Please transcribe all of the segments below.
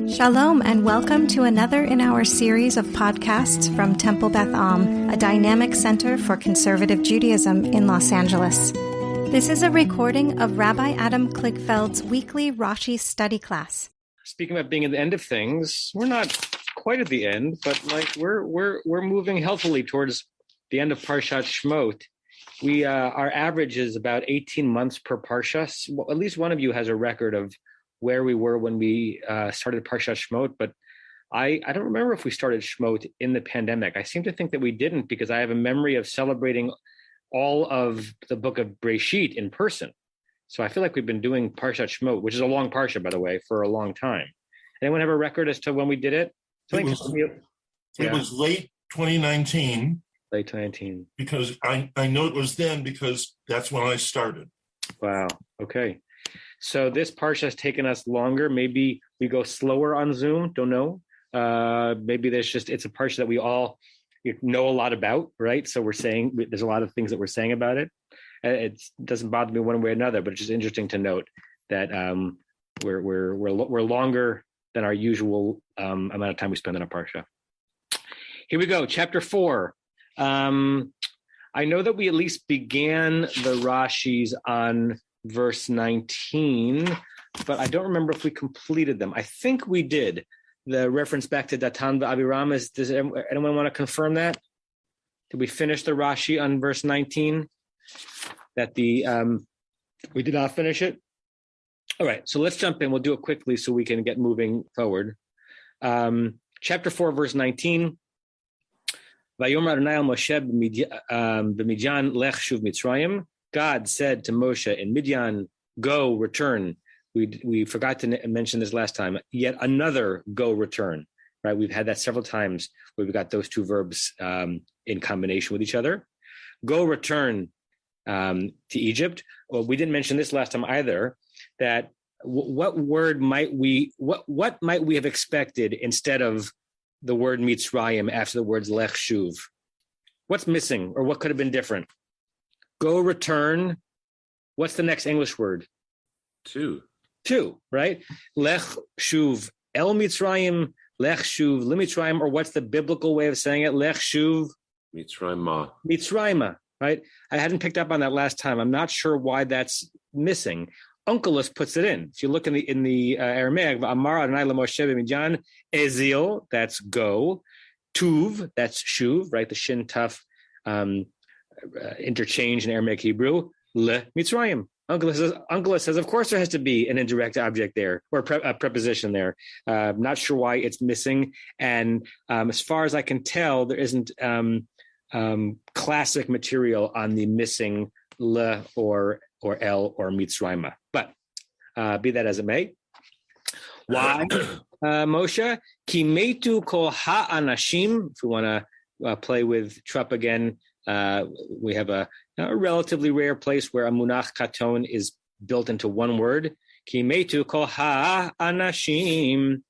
Shalom and welcome to another in our series of podcasts from Temple Beth Am, a dynamic center for conservative Judaism in Los Angeles. This is a recording of Rabbi Adam Kligfeld's weekly Rashi study class. Speaking about being at the end of things, we're not quite at the end, but we're moving healthily towards the end of Parshat Shemot. Our average is about 18 months per parsha. Well, at least one of you has a record of where we were when we started Parshat Shemot, but I don't remember if we started Shemot in the pandemic. I seem to think that we didn't, because I have a memory of celebrating all of the book of Breshit in person. So I feel like we've been doing Parshat Shemot, which is a long parsha, by the way, for a long time. Anyone have a record as to when we did it? It was late 2019. Late 2019. Because I know it was then, because that's when I started. Wow. Okay. So this parsha has taken us longer. Maybe we go slower on Zoom. Don't know. Maybe it's a parsha that we all know a lot about, right? So there's a lot of things that we're saying about it. It doesn't bother me one way or another, but it's just interesting to note that we're longer than our usual amount of time we spend on a parsha. Here we go, chapter 4. I know that we at least began the Rashis on verse 19, but I don't remember if we completed them. I think we did. The reference back to Datan v'Abiram, does anyone want to confirm that? Did we finish the Rashi on verse 19? We did not finish it? All right, so let's jump in. We'll do it quickly so we can get moving forward. Chapter 4, verse 19. Vayomer Adonai el Moshe b'Midyan lech shuv Mitzrayim. God said to Moshe in Midian, go, return. We forgot to mention this last time. Yet another go, return. Right? We've had that several times where we've got those two verbs in combination with each other. Go, return to Egypt. Well, we didn't mention this last time either. That what might we have expected instead of the word Mitzrayim after the words Lech Shuv? What's missing, or what could have been different? Go, return. What's the next English word? Two, right? Lech Shuv El Mitzrayim, Lech Shuv Limitzrayim, or what's the biblical way of saying it? Lech Shuv Mitzrayim, right? I hadn't picked up on that last time. I'm not sure why that's missing. Onkelos puts it in. If you look in the Aramaic, Amar Adonai LaMoshe b'Midyan, Ezil, that's go. Tuv, that's shuv, right? The shin tuf interchange in Aramaic Hebrew. Le Mitzrayim. Onkelos says, of course there has to be an indirect object there, or a preposition there. Not sure why it's missing. And as far as I can tell, there isn't classic material on the missing le or el or Mitzrayim. But be that as it may. Why, Moshe? Ki metu kol ha'anashim. If we want to play with Trupp again, we have a relatively rare place where a munach katon is built into one word. Ki metu kol ha'anashim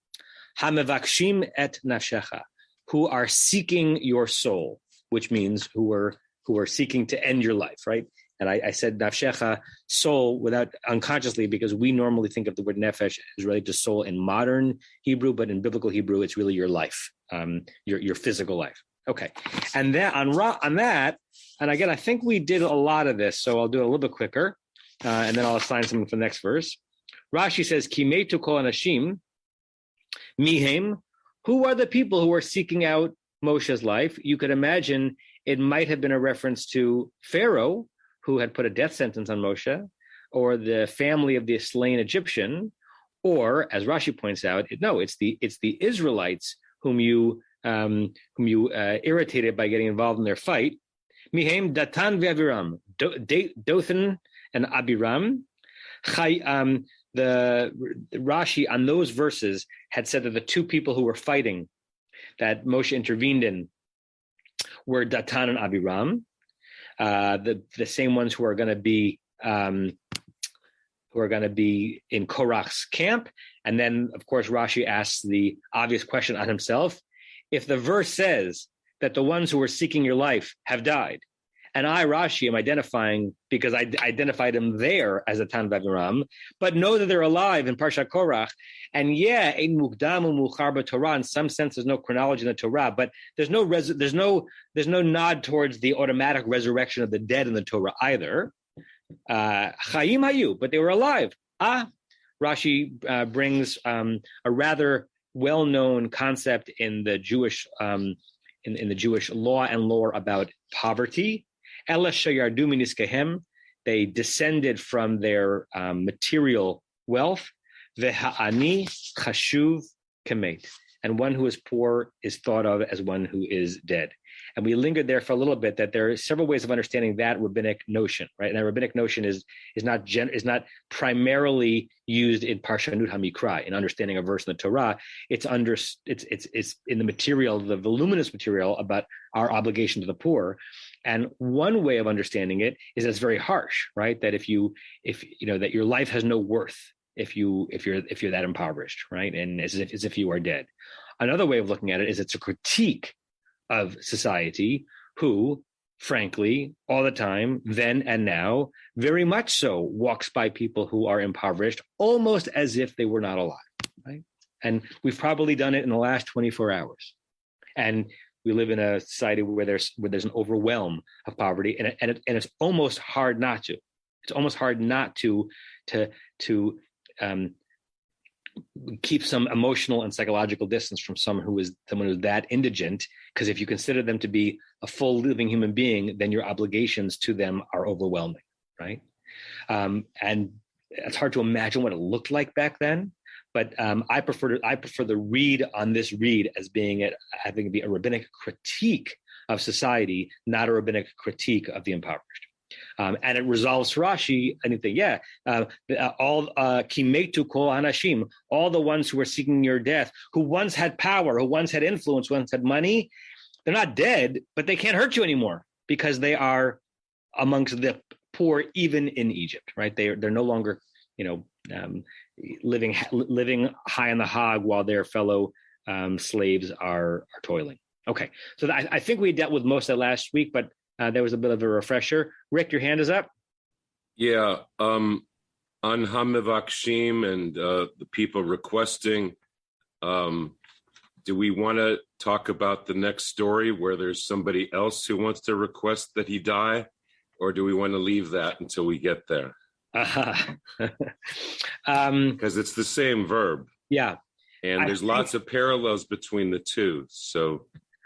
hamevakshim et nafshecha, who are seeking your soul, which means who are seeking to end your life, right? And I said nafshecha, soul, without unconsciously, because we normally think of the word nefesh as related to soul in modern Hebrew, but in biblical Hebrew, it's really your life, your physical life. Okay, and then on that, and again, I think we did a lot of this, so I'll do it a little bit quicker, and then I'll assign something for the next verse. Rashi says, Ki metu kol anashim mihem, who are the people who are seeking out Moshe's life? You could imagine it might have been a reference to Pharaoh, who had put a death sentence on Moshe, or the family of the slain Egyptian, or, as Rashi points out, it's the Israelites whom you irritated by getting involved in their fight. Mihem Datan ve'Abiram, Dothan and Abiram. The Rashi on those verses had said that the two people who were fighting that Moshe intervened in were Datan and Abiram. The same ones who are going to be in Korach's camp. And then, of course, Rashi asks the obvious question on himself. If the verse says that the ones who are seeking your life have died, And I, Rashi, am identifying because I identified him there as a Temple Beth Am, but know that they're alive in Parshat Korach. And ein mukdam u'muchar b'Torah. In some sense, there's no chronology in the Torah, but there's no nod towards the automatic resurrection of the dead in the Torah either. Chayim hayu, but they were alive. Rashi brings a rather well-known concept in the Jewish in the Jewish law and lore about poverty. Ela sheyardu miniskehem, they descended from their material wealth. Veha'ani chashuv kemet, and one who is poor is thought of as one who is dead. And we lingered there for a little bit, that there are several ways of understanding that rabbinic notion, right? And that rabbinic notion is not primarily used in Parshanut HaMikra, in understanding a verse in the Torah. It's in the material, the voluminous material about our obligation to the poor. And one way of understanding it is that it's very harsh, right? That if you know that your life has no worth if you're that impoverished, right? And as if you are dead. Another way of looking at it is it's a critique of society who, frankly, all the time, then and now, very much so walks by people who are impoverished almost as if they were not alive, right? And we've probably done it in the last 24 hours. And we live in a society where there's an overwhelm of poverty, and it's almost hard not to. It's almost hard not to keep some emotional and psychological distance from someone who's that indigent, because if you consider them to be a full living human being, then your obligations to them are overwhelming, right? And it's hard to imagine what it looked like back then, but I prefer the read on this read as being a rabbinic critique of society, not a rabbinic critique of the impoverished. And it resolves Rashi, anything, all kimetu kol anashim, all the ones who were seeking your death, who once had power, who once had influence, once had money, they're not dead, but they can't hurt you anymore because they are amongst the poor, even in Egypt, right? They're no longer, living high on the hog while their fellow slaves are toiling. Okay, so I think we dealt with most of that last week, but there was a bit of a refresher. Rick, your hand is up. Yeah, on Hamivakshim and the people requesting, do we want to talk about the next story where there's somebody else who wants to request that he die, or do we want to leave that until we get there? Because it's the same verb. Yeah. And there's lots of parallels between the two. So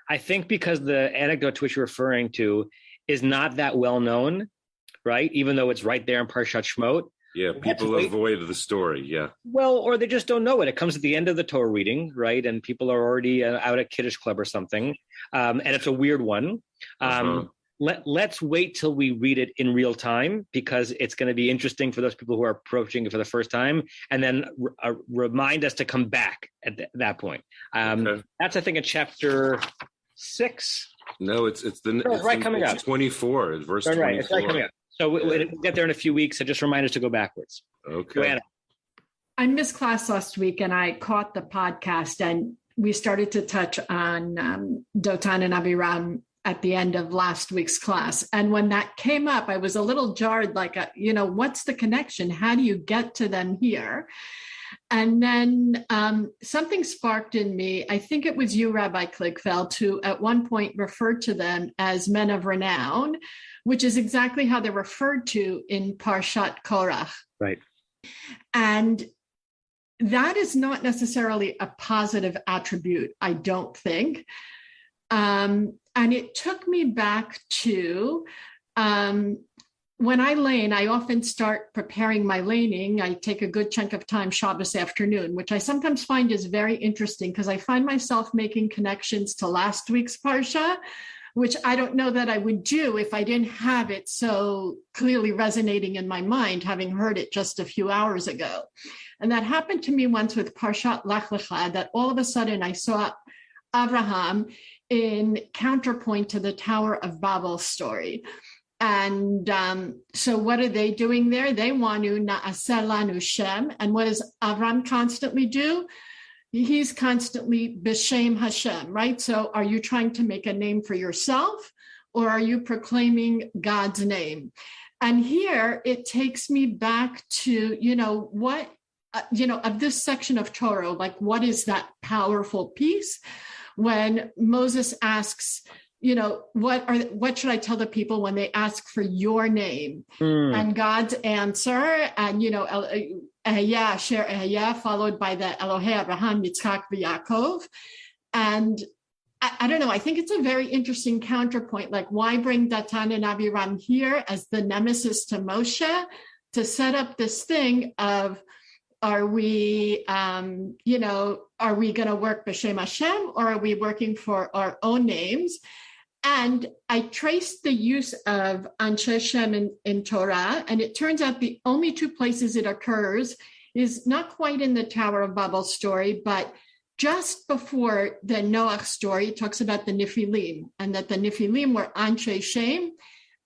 I think because the anecdote to which you're referring to is not that well known, right? Even though it's right there in Parshat Shemot. Yeah, people avoid the story, yeah. Well, or they just don't know it. It comes at the end of the Torah reading, right? And people are already out at Kiddush Club or something. And it's a weird one. Let's wait till we read it in real time, because it's going to be interesting for those people who are approaching it for the first time, and then remind us to come back at that point. That's, I think, in chapter 6. No, it's coming up. 24, verse 24. Right, it's right coming up. So we'll get there in a few weeks. So just remind us to go backwards. Okay. Joanna. I missed class last week, and I caught the podcast, and we started to touch on Dotan and Abiram at the end of last week's class. And when that came up, I was a little jarred, like, what's the connection? How do you get to them here? And then something sparked in me. I think it was you, Rabbi Kligfeld, who at one point referred to them as men of renown, which is exactly how they're referred to in Parshat Korach. Right. And that is not necessarily a positive attribute, I don't think. And it took me back to when I lane. I often start preparing my laning. I take a good chunk of time Shabbos afternoon, which I sometimes find is very interesting, because I find myself making connections to last week's Parsha, which I don't know that I would do if I didn't have it so clearly resonating in my mind, having heard it just a few hours ago. And that happened to me once with Parshat Lech Lecha, that all of a sudden I saw Abraham in counterpoint to the Tower of Babel story. And so what are they doing there? They want to na'aseh lanu Shem. And what does Avram constantly do? He's constantly b'shem Hashem, right? So are you trying to make a name for yourself, or are you proclaiming God's name? And here it takes me back to, what, of this section of Torah, like what is that powerful piece when Moses asks, what should I tell the people when they ask for your name? And God's answer, and Ehiyah, Asher Ehiyah, followed by the Elohei Abraham, Yitzchak, Yaakov. And I don't know, I think it's a very interesting counterpoint. Like, why bring Datan and Abiram here as the nemesis to Moshe to set up this thing of, are we going to work b'Shem Hashem, or are we working for our own names? And I traced the use of Anshe Shem in Torah, and it turns out the only two places it occurs is not quite in the Tower of Babel story, but just before the Noach story. It talks about the Nephilim, and that the Nephilim were Anshe Shem.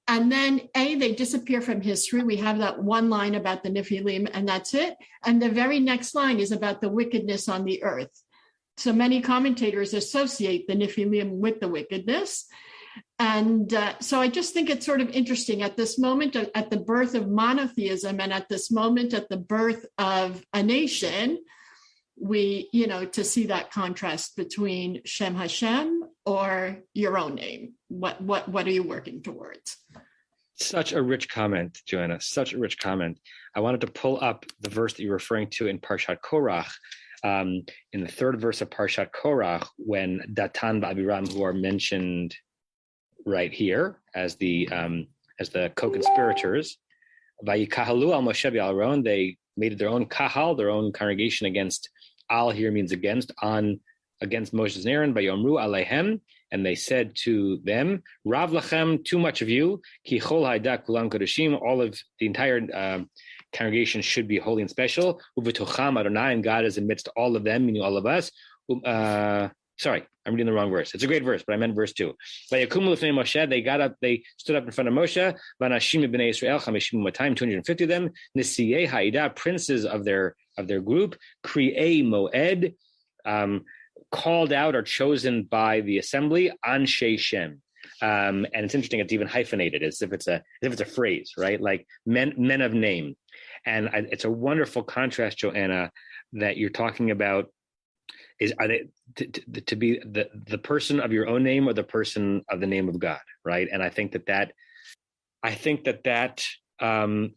And then they disappear from history. We have that one line about the Nephilim, and that's it. And the very next line is about the wickedness on the earth. So many commentators associate the Nephilim with the wickedness. And so I just think it's sort of interesting at this moment, at the birth of monotheism, and at this moment, at the birth of a nation, we, to see that contrast between Shem Hashem or your own name. What are you working towards? Such a rich comment, Joanna, such a rich comment. I wanted to pull up the verse that you're referring to in Parshat Korach, in the third verse of Parshat Korach, when Datan and Abiram, who are mentioned right here as the co-conspirators, Vayikahalu al Moshe v'Aaron, they made their own kahal, their own congregation against. Al here means against Moses and Aaron. Vayomru aleihem, and they said to them, Rav lachem, too much of you, ki chol hayda kulam kodeshim, all of the entire congregation should be holy and special. Uvetocham Adonai, and God is amidst all of them, meaning all of us. Sorry, I'm reading the wrong verse. It's a great verse, but I meant verse 2. Vayakumu lefnei Moshe, they got up, they stood up in front of Moshe. Vanashim b'nei Israel, 250 of them. Nisiyei ha'ida, princes of their group. Kri'ei moed, called out or chosen by the assembly. Anshe Shem. And it's interesting, it's even hyphenated, as if it's a phrase, right? Like men of name. And it's a wonderful contrast, Joanna, that you're talking about. Are they to be the person of your own name or the person of the name of God, right? And I think that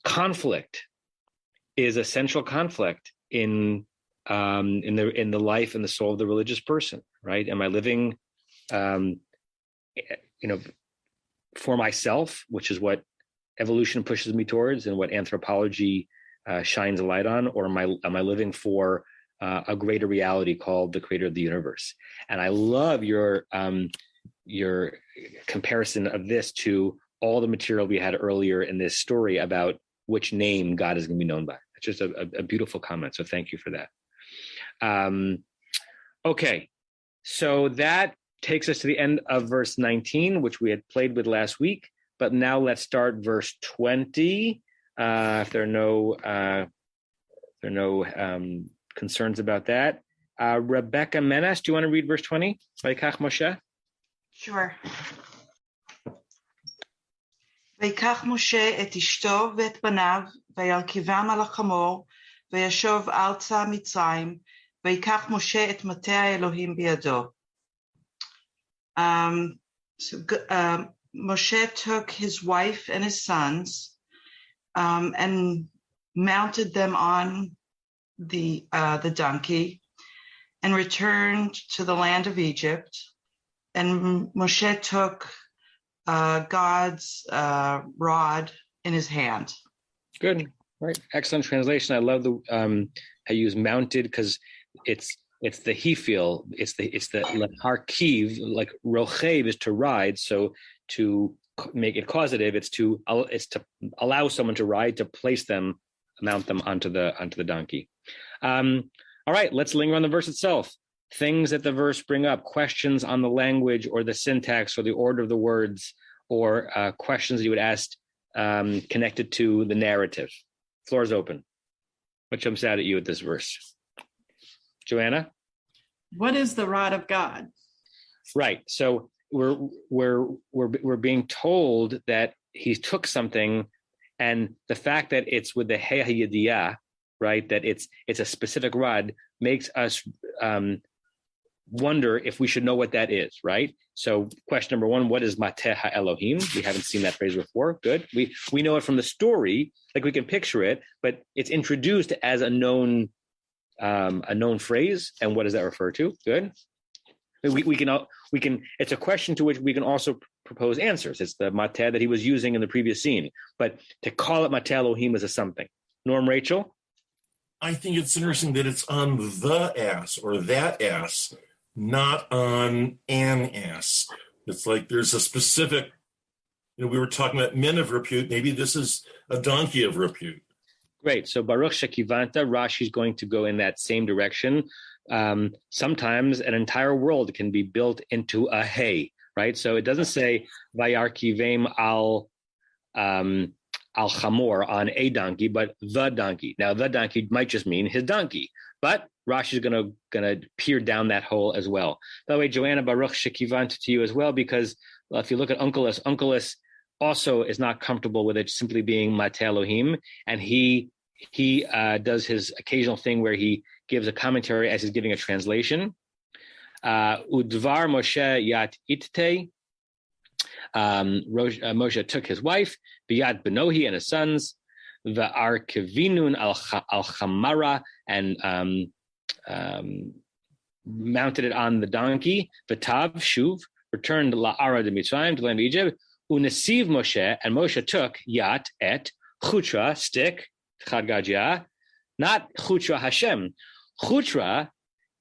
conflict is a central conflict in the life and the soul of the religious person, right? Am I living, for myself, which is what evolution pushes me towards and what anthropology shines a light on, or am I living for a greater reality called the creator of the universe? And I love your comparison of this to all the material we had earlier in this story about which name God is going to be known by. It's just a beautiful comment. So thank you for that. Okay. So that takes us to the end of verse 19, which we had played with last week. But now let's start verse 20. If there are no concerns about that. Rebecca Menas, do you want to read verse 20? Vayikach Moshe? Sure. ויקח משה את אשתו ואת בניו, וירכיבם על החמור, וישוב ארצה מצרים, ויקח משה את מטה האלוהים בידו. Moshe took his wife and his sons and mounted them on the donkey and returned to the land of Egypt. And Moshe took God's rod in his hand. Good, right? Excellent translation. I love the how you use mounted, because it's the hefil, it's the harkiv, like rochev is to ride. So to make it causative, it's to allow someone to ride, to mount them onto the donkey. All right, let's linger on the verse itself. Things that the verse bring up, questions on the language or the syntax or the order of the words, or questions that you would ask connected to the narrative. Floor is open. What jumps out at you at this verse? Joanna? What is the rod of God? Right. So we're being told that he took something, and the fact that it's with the Hey HaYediyah, right, that it's a specific rod, makes us wonder if we should know what that is, right? So question number one, what is Mateh HaElohim? We haven't seen that phrase before. Good. We know it from the story, like we can picture it, but it's introduced as a known phrase. And what does that refer to? Good. We can. It's a question to which we can also propose answers. It's the Mateh that he was using in the previous scene, but to call it Mateh Elohim is a something. Norm, Rachel? I think it's interesting that it's on the ass or that ass, not on an ass. It's like there's a specific, we were talking about men of repute. Maybe this is a donkey of repute. Great. So Baruch Shekivanta, Rashi's going to go in that same direction. Sometimes an entire world can be built into a hay, right? So it doesn't say Vayarkivem al Chamor, on a donkey, but the donkey. Now, the donkey might just mean his donkey, but Rashi's going to peer down that hole as well. By the way, Joanna, Baruch Shekivant to you as well, because if you look at Unkelus also is not comfortable with it simply being Mateh Elohim, and he does his occasional thing where he gives a commentary as he's giving a translation. Udvar Moshe Yat Itte. Moshe took his wife, Biyad Benohi and his sons, the Arkevinun al Chamara, and mounted it on the donkey. V'tav Shuv returned la'ara de Mitzrayim, to the land of Egypt. Unesiv Moshe, and Moshe took Yat et Chutra, stick, Chad Gadya, not Chutra Hashem, Chutra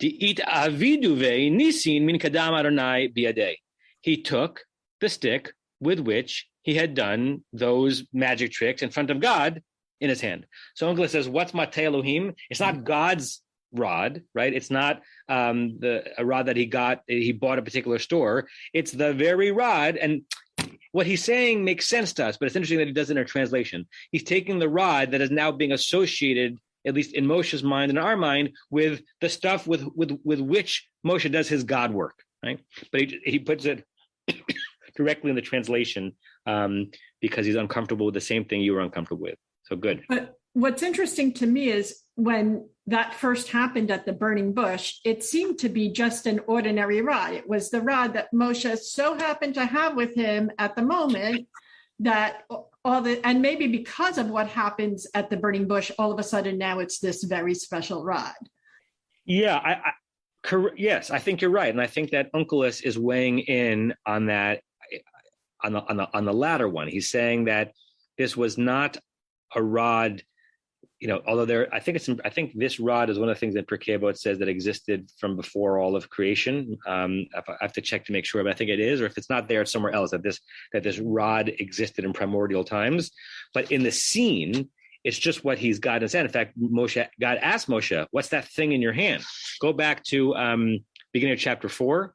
di'it avidu ve'nisin min kadam Adonai biyadei. He took the stick with which he had done those magic tricks in front of God in his hand. So Unkelus says, what's Mateh Elohim? It's not God's rod, right? It's not a rod that he bought at a particular store. It's the very rod. And what he's saying makes sense to us, but it's interesting that he does it in a translation. He's taking the rod that is now being associated, at least in Moshe's mind and our mind, with the stuff with which Moshe does his God work, right? But he puts it directly in the translation because he's uncomfortable with the same thing you were uncomfortable with. So good. But what's interesting to me is when that first happened at the burning bush, it seemed to be just an ordinary rod. It was the rod that Moshe so happened to have with him at the moment that and maybe because of what happens at the burning bush, all of a sudden now it's this very special rod. Yeah, yes, I think you're right. And I think that Unkelus is weighing in on that, on the latter one. He's saying that this was not a rod, although I think this rod is one of the things that Pirkei Avot says that existed from before all of creation. I have to check to make sure, but I think it is, or if it's not there, it's somewhere else, that this rod existed in primordial times. But in the scene, it's just what he's got in his hand. In fact, God asked Moshe, what's that thing in your hand? Go back to beginning of chapter 4.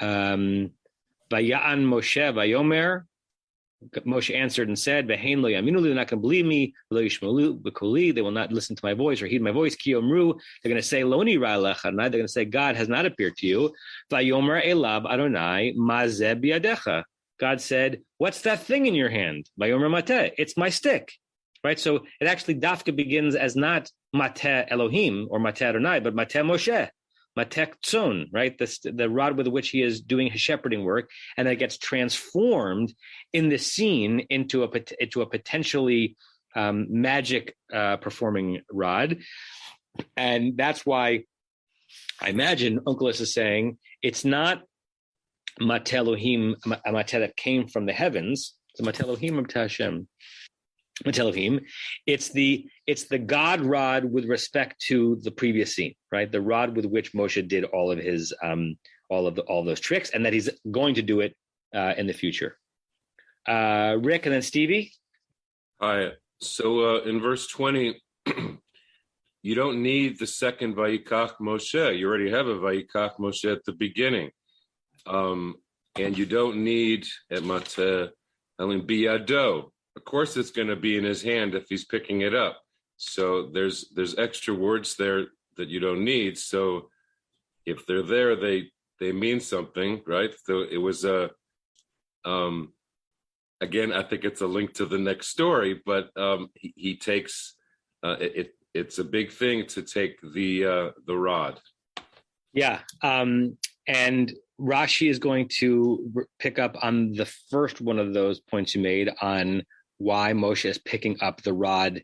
Vaya'an Moshe Vayomer. Moshe answered and said, "V'hein lo yaminu li, they're not going to believe me. Lo yishma'u b'koli, they will not listen to my voice or heed my voice. Ki omru, they're going to say, Lo nira lecha, they're going to say, God has not appeared to you. Vayomer elab Adonai mazeh biyadecha. God said, what's that thing in your hand? Vayomer mateh, it's my stick." Right? So it actually dafka begins as not Mateh Elohim or Mateh Adonai, but Mateh Moshe. Matek Tzon, right? The rod with which he is doing his shepherding work, and that gets transformed in the scene into a potentially magic performing rod. And that's why I imagine Unkelus is saying it's not Mateh Elohim, a Mateh that came from the heavens. It's Mateh Elohim or Mateh Hashem. Mateh Elohim. It's the God rod with respect to the previous scene, right? The rod with which Moshe did all of his all those tricks, and that he's going to do it in the future. Rick and then Stevie. Hi. So in verse 20, you don't need the second Vayikach Moshe. You already have a Vayikach Moshe at the beginning, and you don't need at Mateh Elohim biyado. Of course, it's going to be in his hand if he's picking it up. So there's extra words there that you don't need. So if they're there, they they mean something, right? So it was again, I think it's a link to the next story, but he takes it's a big thing to take the rod. Yeah, and Rashi is going to pick up on the first one of those points you made on why Moshe is picking up the rod.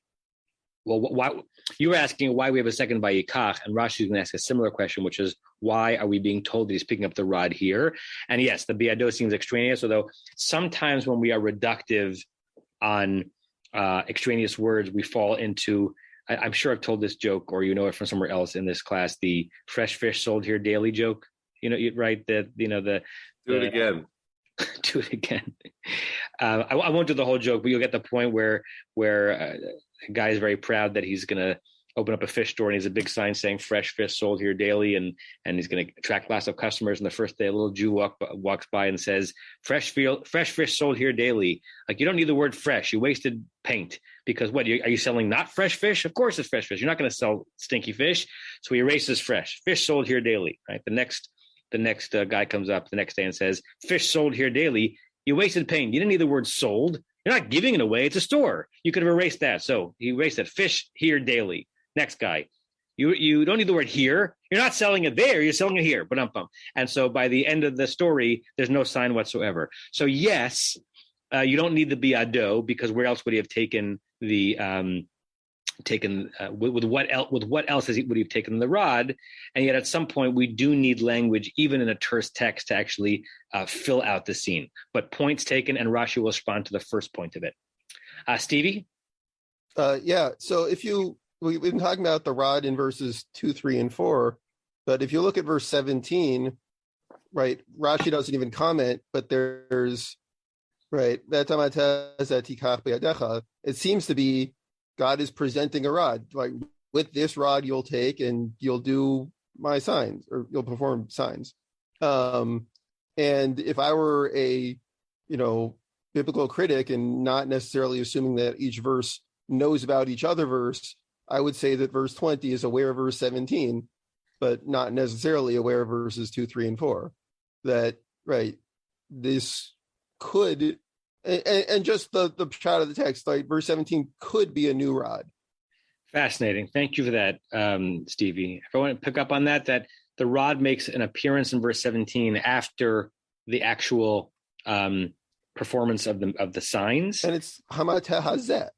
Well, why you were asking why we have a second Vayikach, and Rashi is going to ask a similar question, which is why are we being told that he's picking up the rod here? And yes, the Biado seems extraneous, although sometimes when we are reductive on extraneous words, we fall into, I'm sure I've told this joke, or you know it from somewhere else in this class, the fresh fish sold here daily joke. You know, right? Do it again. Do it again. I won't do the whole joke, but you'll get the point where a guy is very proud that he's going to open up a fish store, and he has a big sign saying "Fresh fish sold here daily," and he's going to attract lots of customers. And the first day, a little Jew walks by and says, "Fresh fish sold here daily." Like, you don't need the word "fresh." You wasted paint, because what are you selling? Not fresh fish? Of course, it's fresh fish. You're not going to sell stinky fish. So he erases fresh fish sold here daily. Right. The next guy comes up the next day and says, "Fish sold here daily." You wasted paint. You didn't need the word "sold." You're not giving it away. It's a store. You could have erased that. So he erased that. Fish here daily. Next guy. You don't need the word "here." You're not selling it there. You're selling it here. Ba-dum-bum. And so by the end of the story, there's no sign whatsoever. So yes, you don't need the biado, because where else would he have taken the with what else would he have taken the rod? And yet at some point we do need language, even in a terse text, to actually fill out the scene. But points taken, and Rashi will respond to the first point of it. Stevie? Yeah. So we've been talking about the rod in verses 2, 3, and 4, but if you look at verse 17, right, Rashi doesn't even comment, but there's, right, it seems to be God is presenting a rod, like, with this rod you'll take and you'll do my signs, or you'll perform signs. And if I were a, biblical critic and not necessarily assuming that each verse knows about each other verse, I would say that verse 20 is aware of verse 17, but not necessarily aware of verses 2, 3, and 4. That, right, this could, and just the shot of the text, like verse 17 could be a new rod. Fascinating. Thank you for that, Stevie. If I want to pick up on that the rod makes an appearance in verse 17 after the actual performance of the signs. And it's Hamata Hazeh.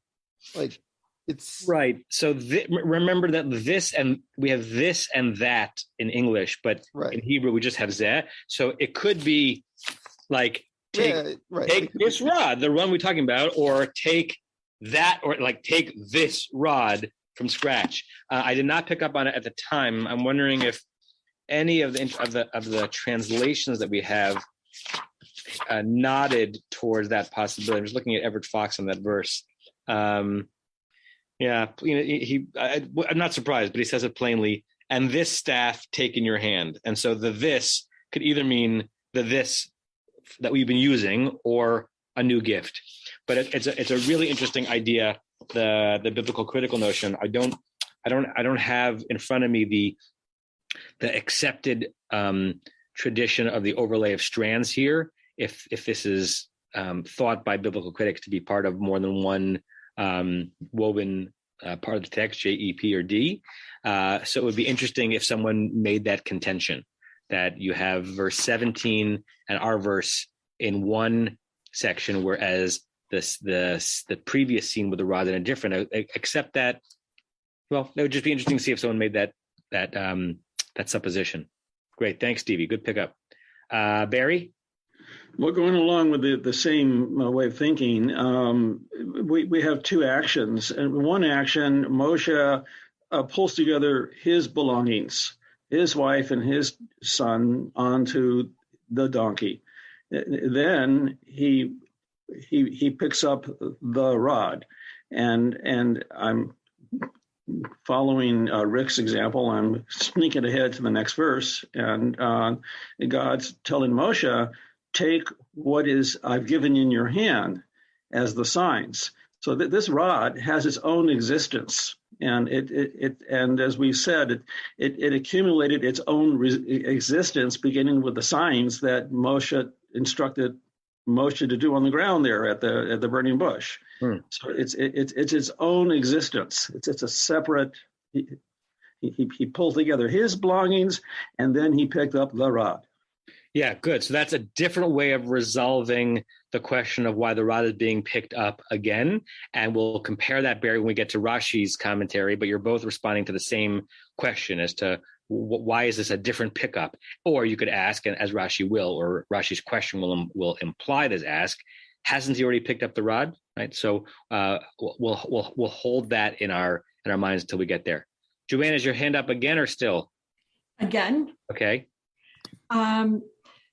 Like, it's right. So remember that we have this and that in English, but in Hebrew we just have zeh. So it could be like take this rod, the one we're talking about, or take that, or like take this rod from scratch. I did not pick up on it at the time. I'm wondering if any of the translations that we have nodded towards that possibility. I'm just looking at Everett Fox on that verse. I'm not surprised, but he says it plainly. And this staff take in your hand. And so the this could either mean the this that we've been using, or a new gift. But it's a really interesting idea. The biblical critical notion. I don't have in front of me the accepted tradition of the overlay of strands here. If this is thought by biblical critics to be part of more than one woven part of the text, J, E, P, or D. So it would be interesting if someone made that contention, that you have verse 17 and our verse in one section, whereas the previous scene with the rod in a different. Except that, well, it would just be interesting to see if someone made that supposition. Great, thanks, Stevie. Good pickup. Barry? Well, going along with the same way of thinking, we have two actions. And one action, Moshe pulls together his belongings, his wife and his son, onto the donkey. Then he picks up the rod, and I'm following Rick's example. I'm sneaking ahead to the next verse, and God's telling Moshe, take what is I've given in your hand as the signs. So that this rod has its own existence. And and as we said, it accumulated its own existence, beginning with the signs that Moshe instructed Moshe to do on the ground there at the burning bush. So it's its own existence. It's a separate. He pulled together his belongings, and then he picked up the rod. Yeah, good. So that's a different way of resolving the question of why the rod is being picked up again. And we'll compare that, Barry, when we get to Rashi's commentary, but you're both responding to the same question as to why is this a different pickup? Or you could ask, and as Rashi will, or Rashi's question will imply this ask, hasn't he already picked up the rod? Right. So we'll hold that in our minds until we get there. Joanne, is your hand up again or still? Again. Okay.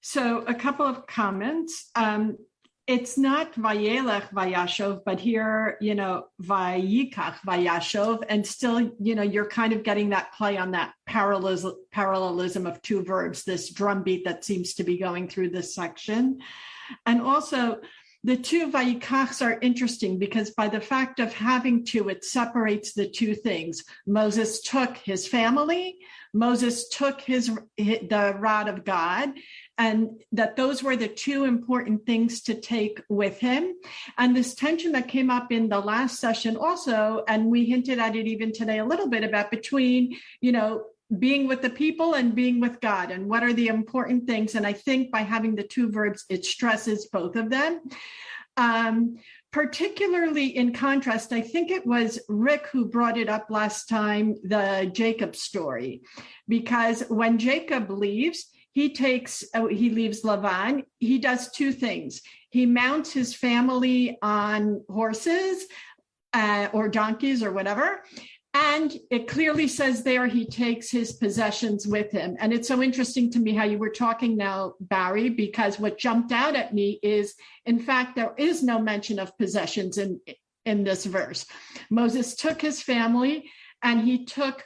So a couple of comments. It's not Vayelech Vayashov, but here, Vayikach Vayashov, and still, you're kind of getting that play on that parallelism of two verbs, this drumbeat that seems to be going through this section. And also, the two Vayikachs are interesting because by the fact of having two, it separates the two things. Moses took his family, Moses took the rod of God, and that those were the two important things to take with him. And this tension that came up in the last session also, and we hinted at it even today a little bit about between, being with the people and being with God, and what are the important things. And I think by having the two verbs, it stresses both of them. Particularly in contrast, I think it was Rick who brought it up last time, the Jacob story, because when Jacob leaves, he leaves Lavan. He does two things. He mounts his family on horses or donkeys or whatever. And it clearly says there he takes his possessions with him. And it's so interesting to me how you were talking now, Barry, because what jumped out at me is, in fact, there is no mention of possessions in this verse. Moses took his family and he took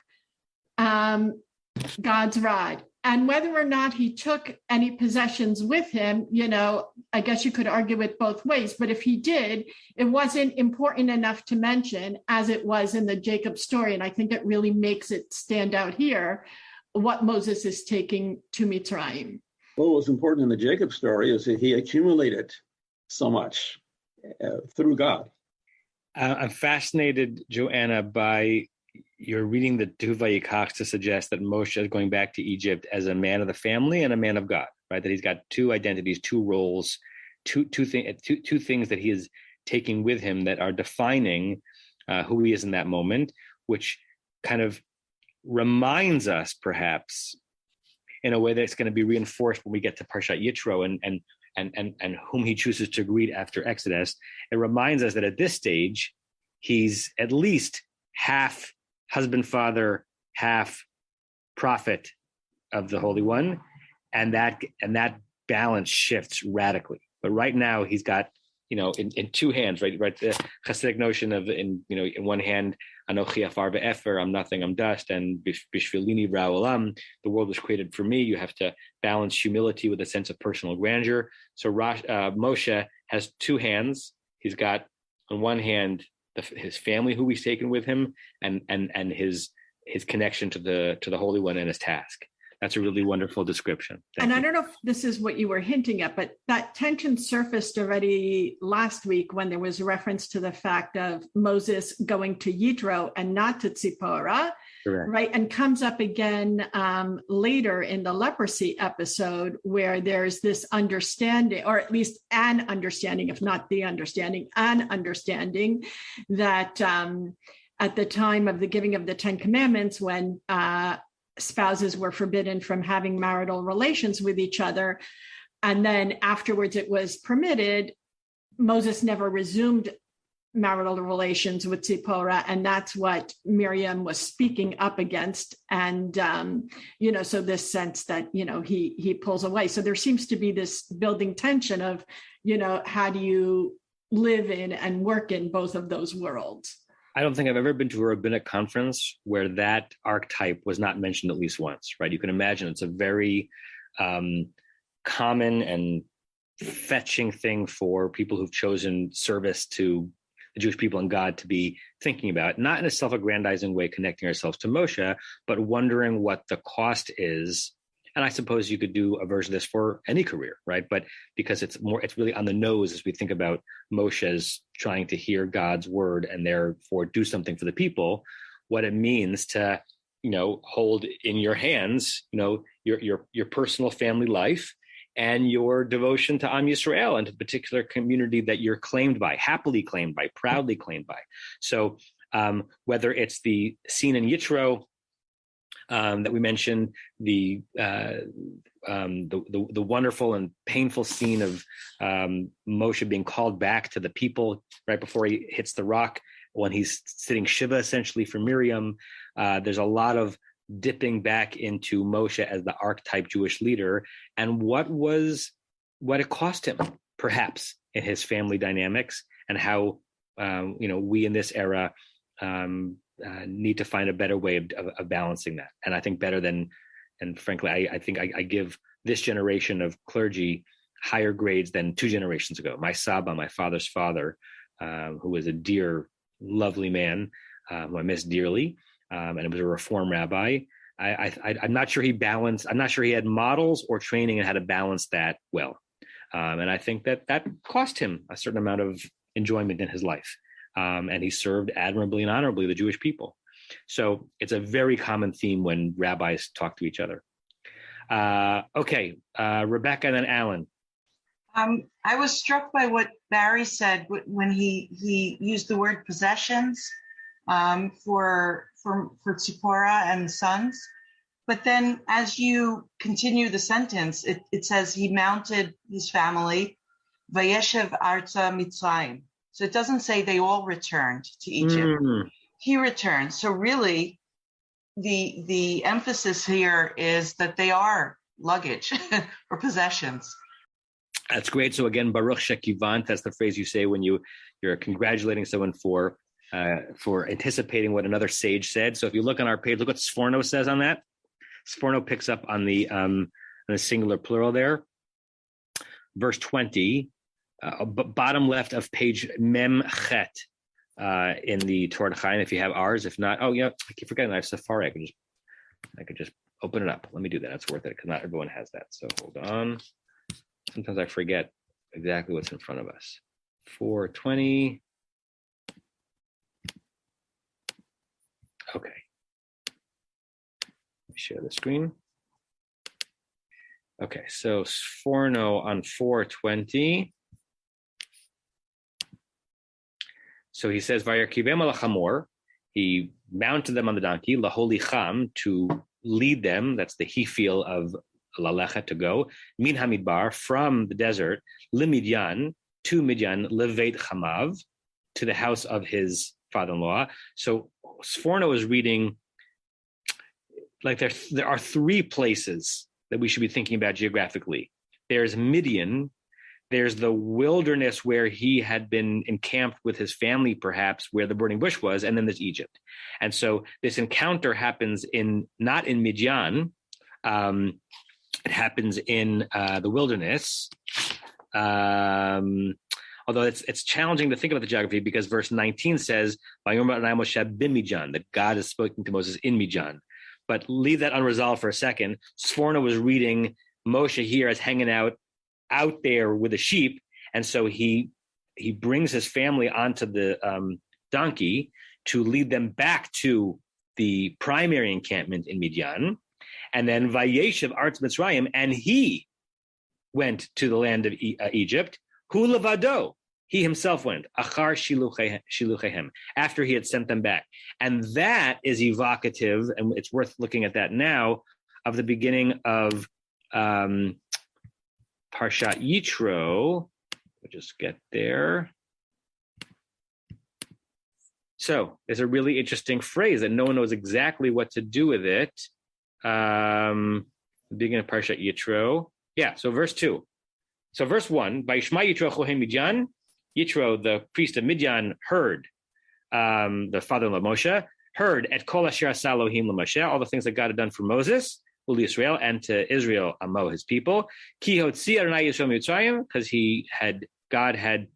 God's rod. And whether or not he took any possessions with him, I guess you could argue it both ways. But if he did, it wasn't important enough to mention as it was in the Jacob story. And I think it really makes it stand out here what Moses is taking to Mitzrayim. Well, what's important in the Jacob story is that he accumulated so much through God. I'm fascinated, Joanna, by you're reading the two Vayikachs to suggest that Moshe is going back to Egypt as a man of the family and a man of God, right? That he's got two identities, two roles, two things that he is taking with him that are defining who he is in that moment, which kind of reminds us, perhaps, in a way that's going to be reinforced when we get to Parshat Yitro and whom he chooses to greet after Exodus. It reminds us that at this stage, he's at least half husband, father, half prophet of the Holy One, and that balance shifts radically. But right now, he's got in two hands, right? The Hasidic notion of in one hand, Anochi afar ve'efer, I'm nothing, I'm dust, and bishvilini brau olam, the world was created for me. You have to balance humility with a sense of personal grandeur. So Moshe has two hands. He's got on one hand his family, who he's taken with him, and his connection to the Holy One and his task. That's a really wonderful description. Thank you. I don't know if this is what you were hinting at, but that tension surfaced already last week when there was reference to the fact of Moses going to Yitro and not to Tzipporah, correct, right? And comes up again later in the leprosy episode where there's this understanding, or at least an understanding, if not the understanding, an understanding that at the time of the giving of the Ten Commandments, when spouses were forbidden from having marital relations with each other, and then afterwards it was permitted, Moses never resumed marital relations with Zipporah, and that's what Miriam was speaking up against. And so this sense that he pulls away. So there seems to be this building tension of how do you live in and work in both of those worlds? I don't think I've ever been to a rabbinic conference where that archetype was not mentioned at least once, right? You can imagine it's a very common and fetching thing for people who've chosen service to the Jewish people and God to be thinking about, not in a self-aggrandizing way, connecting ourselves to Moshe, but wondering what the cost is. And I suppose you could do a version of this for any career, right? But because it's really on the nose as we think about Moshe's trying to hear God's word and therefore do something for the people, what it means to, hold in your hands, your personal family life and your devotion to Am Yisrael and to the particular community that you're claimed by, happily claimed by, proudly claimed by. So whether it's the scene in Yitro that we mentioned, the wonderful and painful scene of Moshe being called back to the people right before he hits the rock, when he's sitting Shiva essentially for Miriam. There's a lot of dipping back into Moshe as the archetype Jewish leader and what it cost him, perhaps, in his family dynamics, and how we in this era need to find a better way of balancing that. And I think better than, and frankly, I think I give this generation of clergy higher grades than 2 generations ago. My Saba, my father's father, who was a dear, lovely man, who I miss dearly, and it was a Reform rabbi. I'm not sure he balanced. I'm not sure he had models or training and how to balance that well. And I think that cost him a certain amount of enjoyment in his life. And he served admirably and honorably the Jewish people. So it's a very common theme when rabbis talk to each other. Okay, Rebecca and then Alan. I was struck by what Barry said when he used the word possessions for Tzipporah and sons. But then as you continue the sentence, it says he mounted his family, Vayeshev Arza Mitzrayim. So it doesn't say they all returned to Egypt. He returned. So really, the emphasis here is that they are luggage or possessions. That's great. So again, Baruch Shekivant, that's the phrase you say when you're congratulating someone for anticipating what another sage said. So if you look on our page, look what Sforno says on that. Sforno picks up on the singular plural there. Verse 20, bottom left of page Mem Chet in the Torah Chaim, if you have ours. If not, I keep forgetting I have Safari. I could just open it up. Let me do that. That's worth it because not everyone has that. So hold on. Sometimes I forget exactly what's in front of us. 420. Okay. Let me share the screen. Okay, so Sforno on 420. So he says, Vayarkivem al chamor. He mounted them on the donkey, laholicham, to lead them. That's the he-feel of Lalecha, to go, min hamidbar, from the desert, limidyan, to Midyan, levet chamav, to the house of his father-in-law. So Sforno is reading, like there are 3 places that we should be thinking about geographically. There's Midian, there's the wilderness where he had been encamped with his family, perhaps, where the burning bush was, and then there's Egypt. And so this encounter happens not in Midian, it happens in the wilderness, although it's challenging to think about the geography because verse 19 says, that God is speaking to Moses in Midian. But leave that unresolved for a second. Sforno was reading Moshe here as hanging out there with the sheep, and so he brings his family onto the donkey to lead them back to the primary encampment in Midian. And then Vayeshev Arz Mitzrayim, and he went to the land of Egypt. Hu levado, he himself went. Achar shiluchehem, after he had sent them back. And that is evocative, and it's worth looking at that now, of the beginning of Parshat Yitro. We'll just get there. So there's a really interesting phrase that no one knows exactly what to do with it. Beginning of Parshat Yitro. Yeah, so verse 2. So verse 1, by Shema Yitro Chohen Midyan, Yitro, the priest of Midyan, heard, the father-in-law Moshe, heard at Kol Asher Asa Elohim LaMoshe, all the things that God had done for Moses, Uli Israel, and to Israel, Amo, his people. Ki Hotzi Adonai Yisrael Mitzrayim, because God had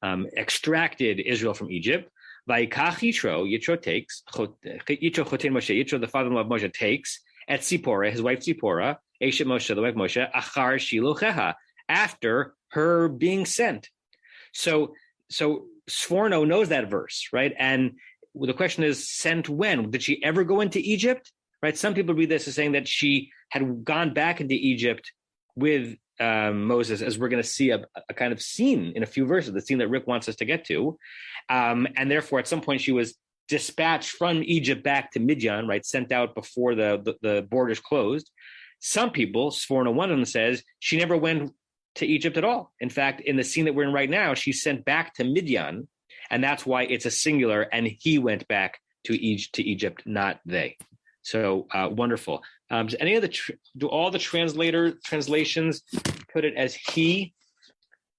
extracted Israel from Egypt. Vayikach Yitro takes, Yitro choten Moshe, Yitro, the father-in-law of Moshe, takes at Zipporah, his wife Zipporah, Eshet Moshe, the wife of Moshe, achar shilucheha, after her being sent. So Sforno knows that verse, right? And the question is, sent when? Did she ever go into Egypt? Right? Some people read this as saying that she had gone back into Egypt with Moses, as we're going to see a kind of scene in a few verses, the scene that Rick wants us to get to. And therefore, at some point, she was dispatched from Egypt back to Midian, right? Sent out before the borders closed. Some people, Sforno, one of them, says she never went to Egypt at all. In fact, in the scene that we're in right now, she's sent back to Midian, and that's why it's a singular, and he went back to Egypt, not they. So wonderful. Does any of do all the translations put it as he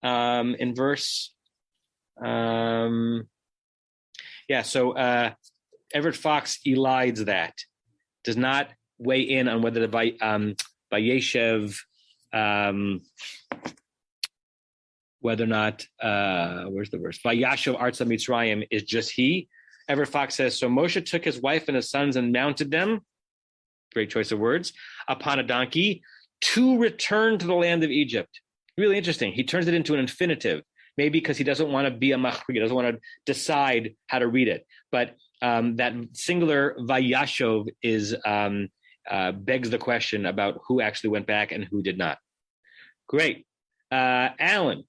in verse? So Everett Fox elides that, does not weigh in on whether the Vayeshev, whether or not, where's the verse? Vayashav Artza Mitzrayim is just he. Everett Fox says, so Moshe took his wife and his sons and mounted them, great choice of words, upon a donkey to return to the land of Egypt. Really interesting. He turns it into an infinitive, maybe because he doesn't want to be a machri, he doesn't want to decide how to read it. But that singular Vayashov is begs the question about who actually went back and who did not. Great. Alan.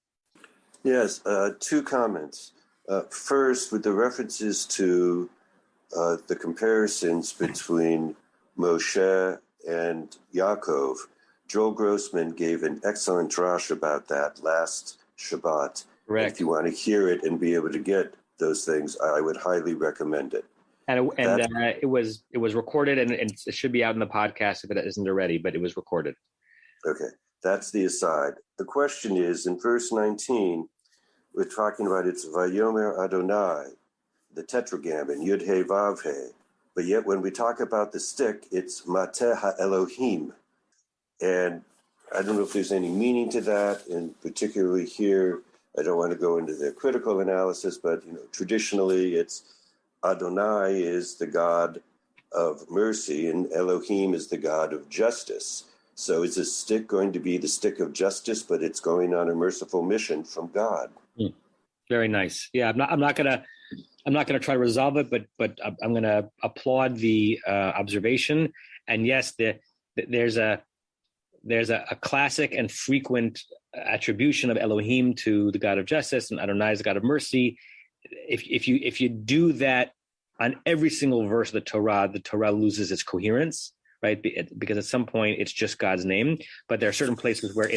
Yes, two comments. First, with the references to the comparisons between Moshe and Yaakov, Joel Grossman gave an excellent drash about that last Shabbat. Correct. If you want to hear it and be able to get those things, I would highly recommend it. And it was recorded, and it should be out in the podcast if it isn't already, but it was recorded. Okay, that's the aside. The question is, in verse 19, we're talking about it's Vayomer Adonai, the tetragrammaton, Yud He Vav He. But yet when we talk about the stick, it's Mateh HaElohim. And I don't know if there's any meaning to that, and particularly here, I don't want to go into the critical analysis, but traditionally it's Adonai is the God of mercy and Elohim is the God of justice. So is this stick going to be the stick of justice, but it's going on a merciful mission from God? Very nice. Yeah, I'm not gonna try to resolve it, but I'm gonna applaud the observation. And yes, there's a classic and frequent attribution of Elohim to the God of justice, and Adonai is the God of mercy. If you do that on every single verse of the Torah loses its coherence, right? Because at some point it's just God's name, but there are certain places where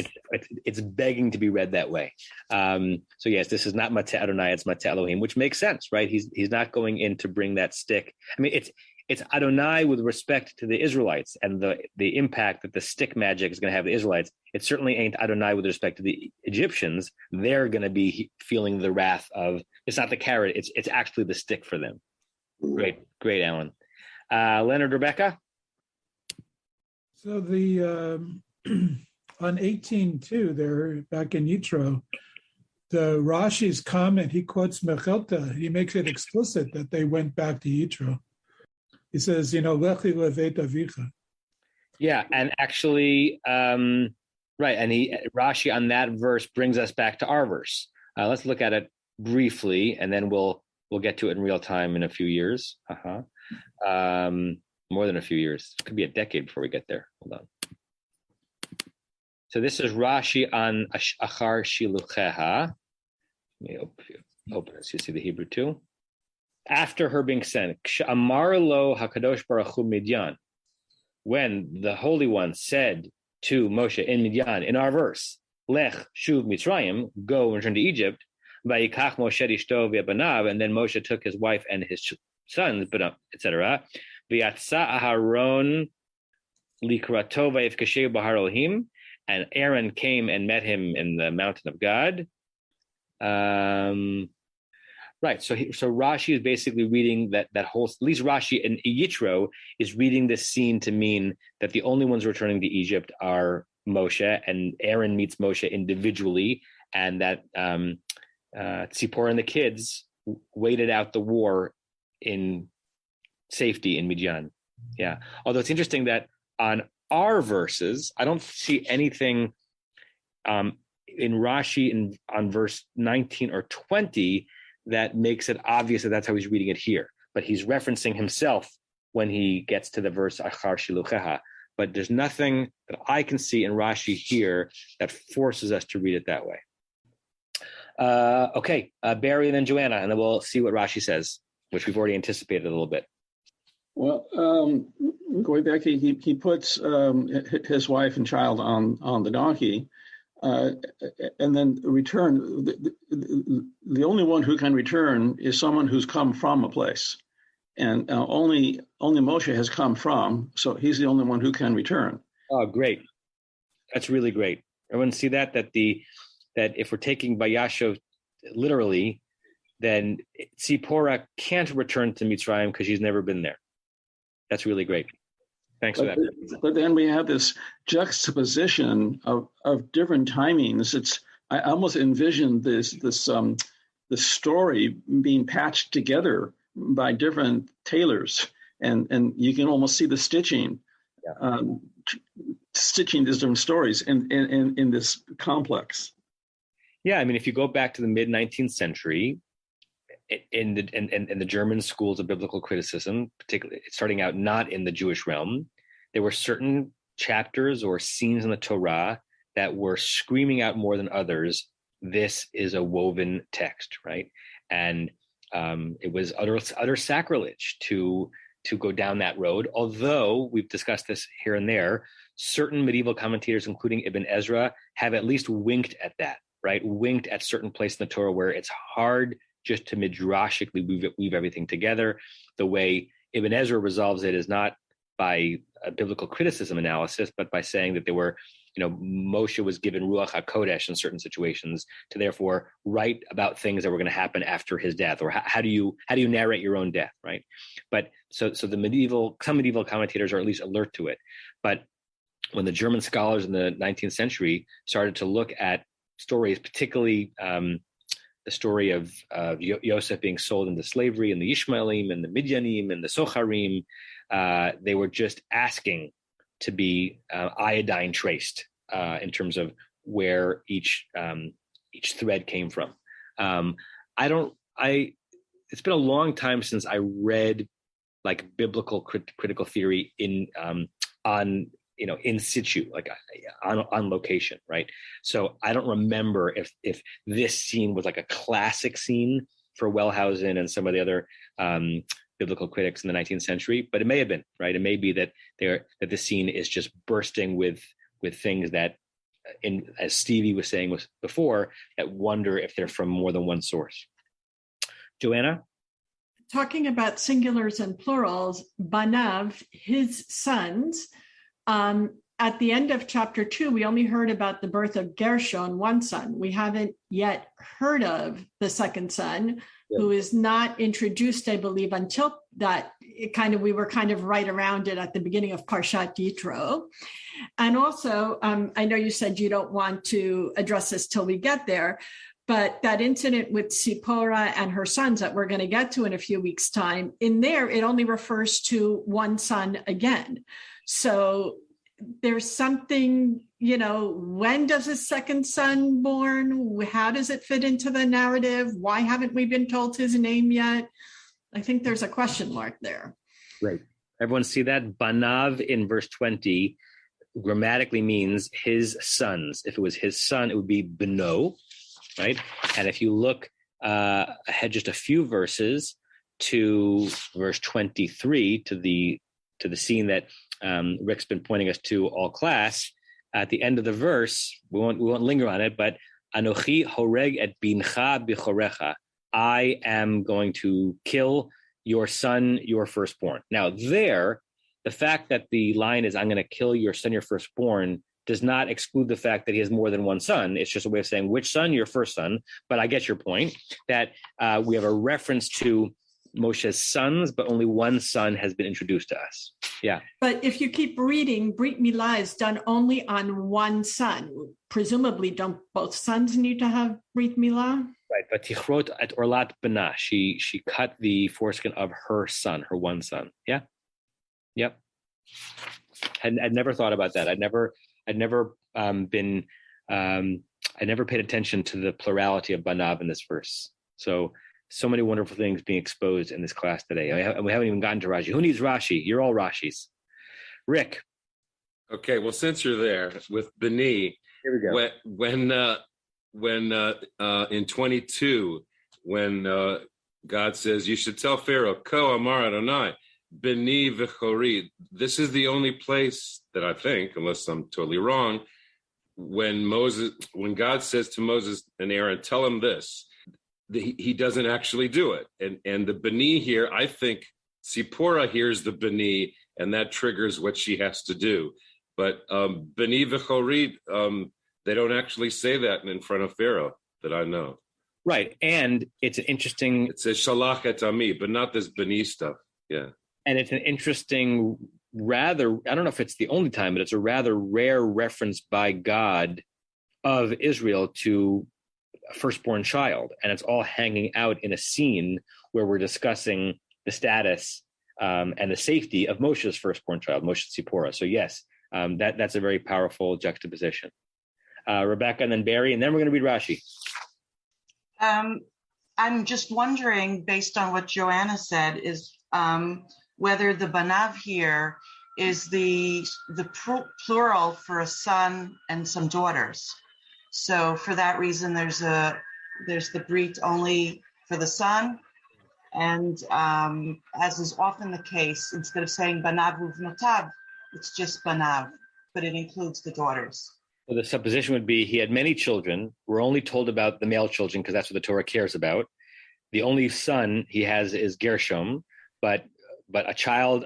it's begging to be read that way. So yes, this is not Mateh Adonai, it's Mateh Elohim, which makes sense, right? He's not going in to bring that stick. I mean, it's Adonai with respect to the Israelites and the impact that the stick magic is going to have the Israelites. It certainly ain't Adonai with respect to the Egyptians. They're going to be feeling the wrath of, it's not the carrot, it's actually the stick for them. Great, Alan. Leonard, Rebecca? So on 18.2 there, back in Yitro, the Rashi's comment, he quotes Mechelta, he makes it explicit that they went back to Yitro. He says, Lechi levet avicha. Yeah, and actually, right, and Rashi on that verse brings us back to our verse. Let's look at it briefly, and then we'll get to it in real time in a few years. More than a few years. It could be a decade before we get there. Hold on. So this is Rashi on Achar Shilucheha. Let me open it so you see the Hebrew too. After her being sent, Amar lo Hakadosh Baruch Hu Midyan, when the Holy One said to Moshe in Midyan, in our verse, Lech Shuv Mitzrayim, go and return to Egypt, Vayikach Moshe Ishto v'Banav, and then Moshe took his wife and his sons, etc. V'yatsa Aharon likrato v'yifkasheu b'har Elohim, and Aaron came and met him in the mountain of God. Right, so Rashi is basically reading that whole, at least Rashi in Yitro is reading this scene to mean that the only ones returning to Egypt are Moshe, and Aaron meets Moshe individually, and that Tzipporah and the kids waited out the war in safety in Midian. Yeah. Although it's interesting that on our verses, I don't see anything in Rashi on verse 19 or 20 that makes it obvious that that's how he's reading it here. But he's referencing himself when he gets to the verse Achar Shilucheha. But there's nothing that I can see in Rashi here that forces us to read it that way. Okay, Barry and then Joanna, and then we'll see what Rashi says, which we've already anticipated a little bit. Well, going back, he puts his wife and child on the donkey, and then return. The only one who can return is someone who's come from a place, and only Moshe has come from, so he's the only one who can return. Oh, great! That's really great. Everyone see that if we're taking Vayashav literally, then Tzipporah can't return to Mitzrayim because she's never been there. That's really great. Thanks for that. But then we have this juxtaposition of different timings. I almost envisioned the story being patched together by different tailors, and you can almost see the stitching, stitching these different stories in this complex. Yeah, I mean, if you go back to the mid-19th century, in the German schools of biblical criticism, particularly starting out not in the Jewish realm, there were certain chapters or scenes in the Torah that were screaming out more than others, this is a woven text, right? And it was utter sacrilege to go down that road, although we've discussed this here and there, certain medieval commentators, including Ibn Ezra, have at least winked at that, right? Winked at certain places in the Torah where it's hard just to midrashically weave everything together. The way Ibn Ezra resolves it is not by a biblical criticism analysis, but by saying that Moshe was given Ruach HaKodesh in certain situations to therefore write about things that were going to happen after his death, or how do you narrate your own death, right? But so some medieval commentators are at least alert to it. But when the German scholars in the 19th century started to look at stories, particularly the story of Yosef being sold into slavery, and the Ishmaelim and the Midyanim and the Socharim, they were just asking to be iodine traced in terms of where each thread came from. It's been a long time since I read like biblical critical theory in situ, like on location, right? So I don't remember if this scene was like a classic scene for Wellhausen and some of the other biblical critics in the 19th century, but it may have been, right? It may be that the scene is just bursting with things that, as Stevie was saying before, that wonder if they're from more than one source. Joanna? Talking about singulars and plurals, Banav, his sons. At the end of chapter 2, we only heard about the birth of Gershon, one son. We haven't yet heard of the second son, who is not introduced, I believe, until that we were kind of right around it at the beginning of Parshat Yitro. And also, I know you said you don't want to address this till we get there, but that incident with Tzipporah and her sons that we're going to get to in a few weeks' time, in there, it only refers to one son again. So there's something, when does a second son born? How does it fit into the narrative? Why haven't we been told his name yet? I think there's a question mark there. Right. Everyone see that? Banav in verse 20 grammatically means his sons. If it was his son, it would be Beno, right? And if you look ahead just a few verses to verse 23, to the scene that Rick's been pointing us to all class, at the end of the verse, we won't linger on it, but Anochi horeg et bincha bichorecha. I am going to kill your son, your firstborn. Now there, the fact that the line is, I'm going to kill your son, your firstborn, does not exclude the fact that he has more than one son. It's just a way of saying which son, your first son. But I get your point that we have a reference to Moshe's sons, but only one son has been introduced to us. Yeah. But if you keep reading, Brit Milah is done only on one son. Presumably, don't both sons need to have Brit Milah? Right, but Tichrot at Orlat Bana, she cut the foreskin of her son, her one son. Yeah. Yep. I'd never thought about that. I'd never paid attention to the plurality of Banav in this verse. So many wonderful things being exposed in this class today. We haven't even gotten to Rashi. Who needs Rashi? You're all Rashis. Rick. Okay, well, since you're there with Beni, here we go. When in 22, when God says, you should tell Pharaoh, Ko Amar Adonai, Beni v'chori. This is the only place that I think, unless I'm totally wrong, when God says to Moses and Aaron, tell him this, he doesn't actually do it. And the Beni here, I think Sipporah hears the Beni, and that triggers what she has to do. But Beni v'chori, they don't actually say that in front of Pharaoh that I know. Right. And it's an interesting... It says Shalach et Ami, but not this Beni stuff. Yeah. And it's an interesting, I don't know if it's the only time, but it's a rather rare reference by God of Israel to a firstborn child. And it's all hanging out in a scene where we're discussing the status and the safety of Moshe's firstborn child, Moshe Tzipporah. So yes, that's a very powerful juxtaposition. Rebecca, and then Barry, and then we're going to read Rashi. I'm just wondering, based on what Joanna said, is whether the Banav here is the plural for a son and some daughters. So for that reason, there's the Brit only for the son, and as is often the case, instead of saying Banav uvnotav, it's just Banav, but it includes the daughters. So the supposition would be he had many children. We're only told about the male children because that's what the Torah cares about. The only son he has is Gershom, but a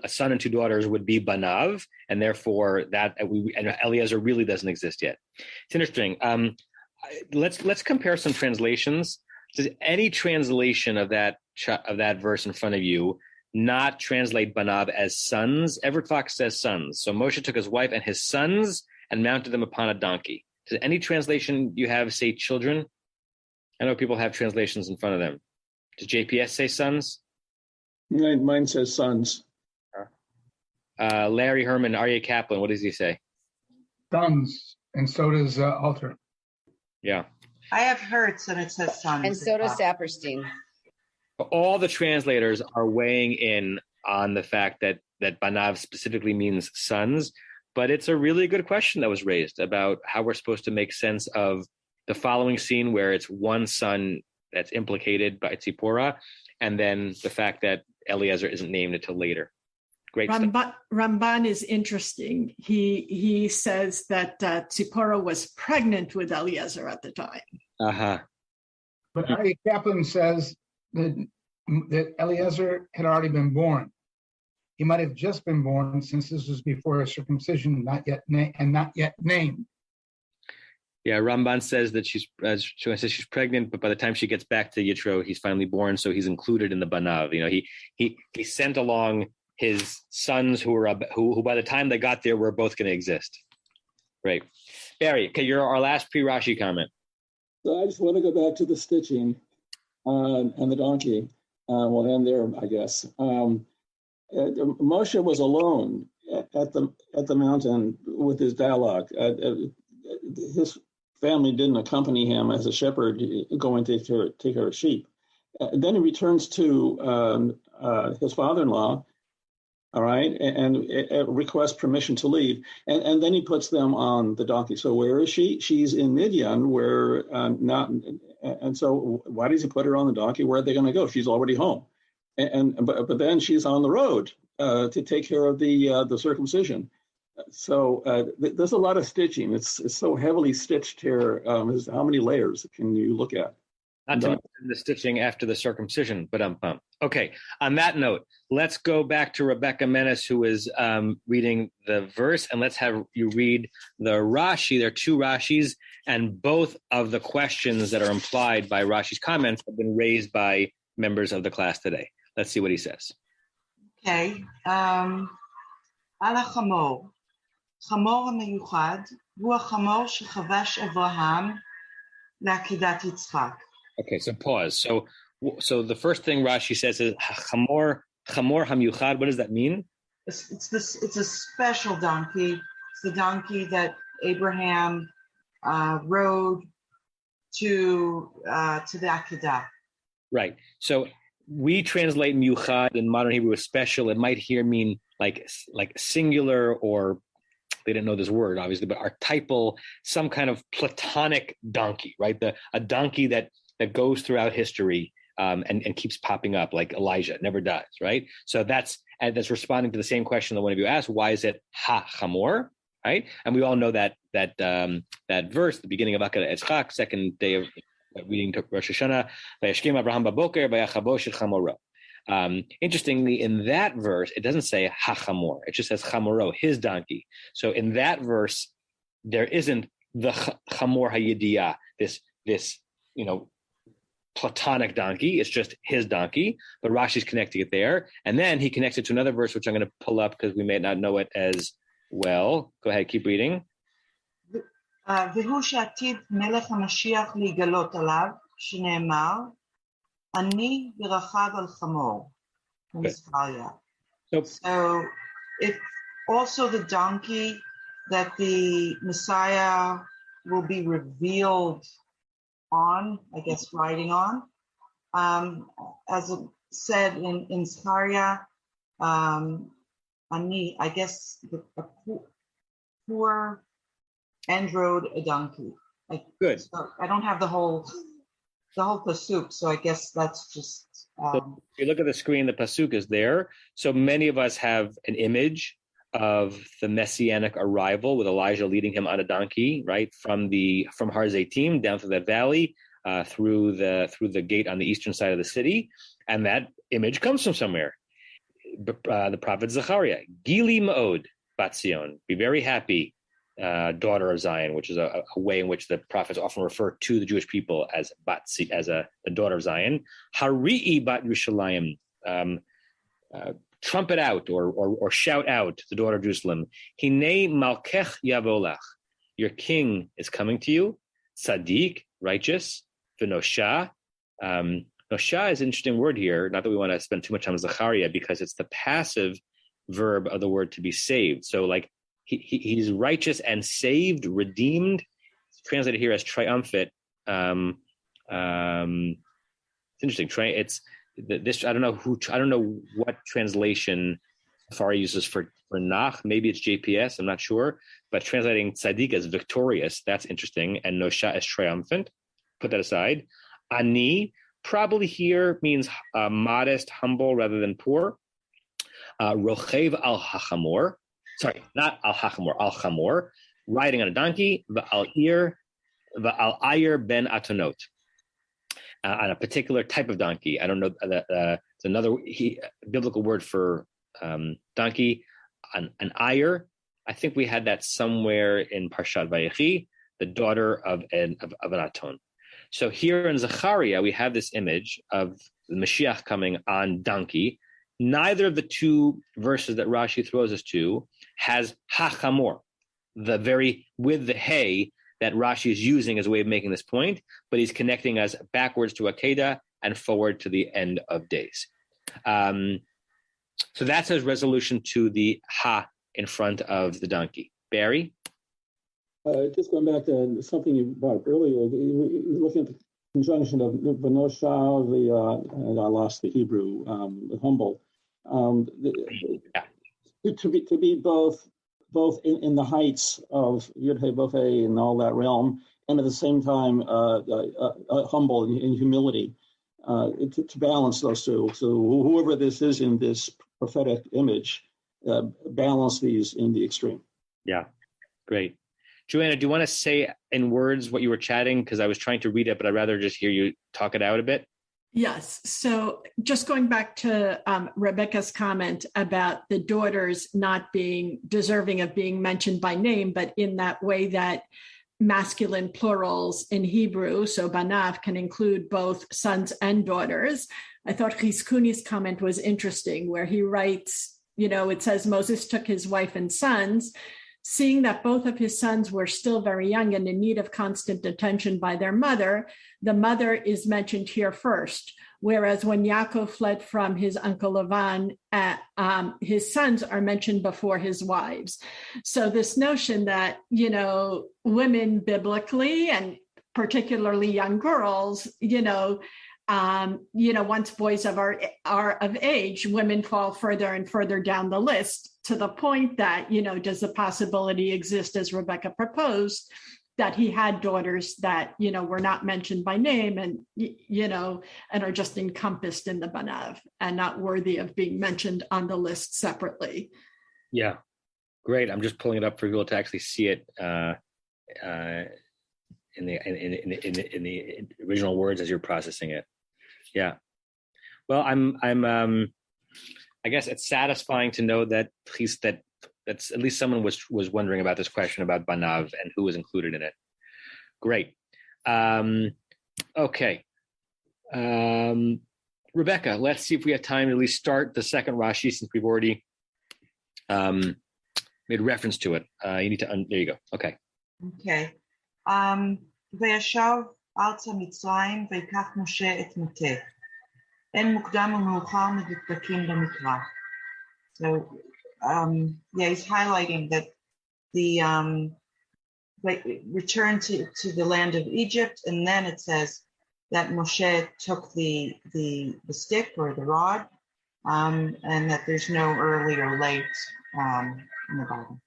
son and two daughters would be Banav, and therefore and Eliezer really doesn't exist yet. It's interesting. Let's compare some translations. Does any translation of that verse in front of you not translate Banav as sons? Everett Fox says sons. So Moshe took his wife and his sons and mounted them upon a donkey. Does any translation you have say children? I know people have translations in front of them. Does JPS say sons? Mine says sons. Larry Herman, Aryeh Kaplan, what does he say? Sons, and so does Alter. Yeah. I have Hertz, and it says sons. And so does Saperstein. All the translators are weighing in on the fact that Banav specifically means sons, but it's a really good question that was raised about how we're supposed to make sense of the following scene where it's one son that's implicated by Tzipporah, and then the fact that Eliezer isn't named until later. Great stuff. Ramban is interesting. He says that Tzipporah was pregnant with Eliezer at the time. Uh-huh. But Aryeh Kaplan says that Eliezer had already been born. He might have just been born since this was before circumcision, not yet named. Yeah, Ramban says that she's pregnant, but by the time she gets back to Yitro, he's finally born, so he's included in the Banav. You know, he sent along his sons who by the time they got there were both going to exist. Right, Barry. Okay, you're our last pre-Rashi comment. So I just want to go back to the stitching and the donkey. We'll end there, I guess. Moshe was alone at the mountain with his dialogue. His family didn't accompany him as a shepherd going to take care of sheep. Then he returns to his father-in-law, all right, and requests permission to leave. And then he puts them on the donkey. So where is she? She's in Midian, where and so why does he put her on the donkey? Where are they going to go? She's already home. But then she's on the road to take care of the circumcision. So there's a lot of stitching. It's so heavily stitched here. How many layers can you look at? Not to mention the stitching after the circumcision, but okay. On that note, let's go back to Rebecca Menace, who is reading the verse, and let's have you read the Rashi. There are two Rashis, and both of the questions that are implied by Rashi's comments have been raised by members of the class today. Let's see what he says. Okay. Ala Chamor. Chamor HaMeyuchad hu HaChamor shechavash Avraham la'akedat Yitzchak. Okay, so pause. So the first thing Rashi says is Chamor HaMeyuchad. What does that mean? It's a special donkey. It's the donkey that Abraham rode to the Akedah. Right. So we translate Miyuchad in modern Hebrew as special. It might here mean like singular, or they didn't know this word, obviously, but archetypal, some kind of platonic donkey, right? A donkey that goes throughout history and keeps popping up, like Elijah, never dies, right? So that's responding to the same question that one of you asked. Why is it Ha-Chamor, right? And we all know that verse, the beginning of Akedah Yitzchak, second day of reading to Rosh Hashanah, Vayashkem Abraham Baboker, Vayachabo Shel Chamoro. Interestingly, in that verse, it doesn't say Ha-Chamor. It just says Chamoro, his donkey. So in that verse, there isn't the Chamor HaYediyah, this platonic donkey. It's just his donkey, but Rashi's connecting it there. And then he connects it to another verse, which I'm going to pull up because we may not know it as well. Go ahead, keep reading. והוא שעתיד מלך המשיח להיגלות עליו, שנאמר, אני ברחב על חמור. So it's also the donkey that the Messiah will be revealed on, I guess, riding on. As it said in Zechariah, Ani, I guess a poor and rode a donkey. Good. So I don't have the whole pasuk, so I guess that's just. So if you look at the screen, the pasuk is there. So many of us have an image of the messianic arrival with Elijah leading him on a donkey, right, from Har Zeitim down through that valley, through the gate on the eastern side of the city, and that image comes from somewhere. The prophet Zechariah, Gili Ma'od Bat Zion, be very happy, daughter of Zion, which is a way in which the prophets often refer to the Jewish people as the daughter of Zion. Hari'i Bat Yerushalayim, trumpet out or shout out, the daughter of Jerusalem. Hinei Malkech Yavolach, your king is coming to you. Tzaddik, righteous. V'nosha. Nosha is an interesting word here. Not that we want to spend too much time on Zechariah, because it's the passive verb of the word to be saved. So like he's righteous and saved, redeemed. It's translated here as triumphant. It's interesting. It's this. I don't know what translation Safari uses for Nach. Maybe it's JPS. I'm not sure. But translating tzaddik as victorious, that's interesting, and Nosha as triumphant. Put that aside. Ani probably here means modest, humble, rather than poor. Rochev al hachamor. Sorry, not al hachamor, al chamor, riding on a donkey. V'al ayer ben atonot, on a particular type of donkey. I don't know. It's another biblical word for donkey. An ayer. I think we had that somewhere in Parshat Vayechi, the daughter of an aton. So here in Zechariah, we have this image of the Mashiach coming on donkey. Neither of the two verses that Rashi throws us to has hachamor, with the hay that Rashi is using as a way of making this point, but he's connecting us backwards to Akedah and forward to the end of days. So that's his resolution to the ha in front of the donkey. Barry? Just going back to something you brought up earlier, looking at the conjunction of Vanosha, and I lost the Hebrew, the humble, to be both in the heights of Yud Hey Vav Hey and all that realm, and at the same time humble in humility, to balance those two. So whoever this is in this prophetic image, balance these in the extreme. Yeah, great. Joanna, do you want to say in words what you were chatting? Because I was trying to read it, but I'd rather just hear you talk it out a bit. Yes. So just going back to Rebecca's comment about the daughters not being deserving of being mentioned by name, but in that way that masculine plurals in Hebrew, so banav can include both sons and daughters. I thought Chizkuni's comment was interesting, where he writes, it says Moses took his wife and sons, seeing that both of his sons were still very young and in need of constant attention by their mother. The mother is mentioned here first, whereas when Yaakov fled from his uncle Lavan, his sons are mentioned before his wives. So this notion that, women biblically, and particularly young girls, once boys are of age, women fall further and further down the list, to the point that, does the possibility exist, as Rebecca proposed, that he had daughters that, were not mentioned by name and, and are just encompassed in the Banav and not worthy of being mentioned on the list separately. Yeah, great. I'm just pulling it up for people to actually see it in the original words as you're processing it. Yeah. Well, I guess it's satisfying to know that that's at least someone was wondering about this question about Banav and who was included in it. Great. Okay. Rebecca, let's see if we have time to at least start the second Rashi, since we've already made reference to it. You need to, there you go. Okay. Okay. וישב ארצה מצרים ויקח משה את מטה. אין מוקדם ומאוחר מדוקדקים במקרא. So, he's highlighting that the return to the land of Egypt, and then it says that Moshe took the stick or the rod, and that there's no early or late in the Bible.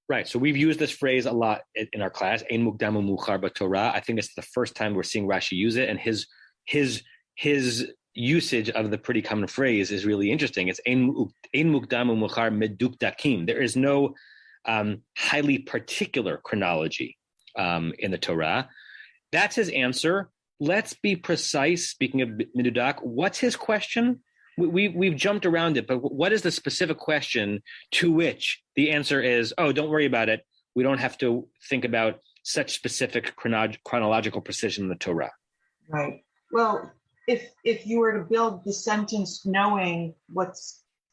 Right. So we've used this phrase a lot in our class, Ein mukdam u'muchar b'Torah. I think it's the first time we're seeing Rashi use it, and his usage of the pretty common phrase is really interesting. It's Ein mukdam u'muchar medukdakim. There is no highly particular chronology in the Torah. That's his answer. Let's be precise. Speaking of medudak, what's his question? We've jumped around it, but what is the specific question to which the answer is, oh, don't worry about it. We don't have to think about such specific chronological precision in the Torah. Right. Well, if you were to build the sentence knowing what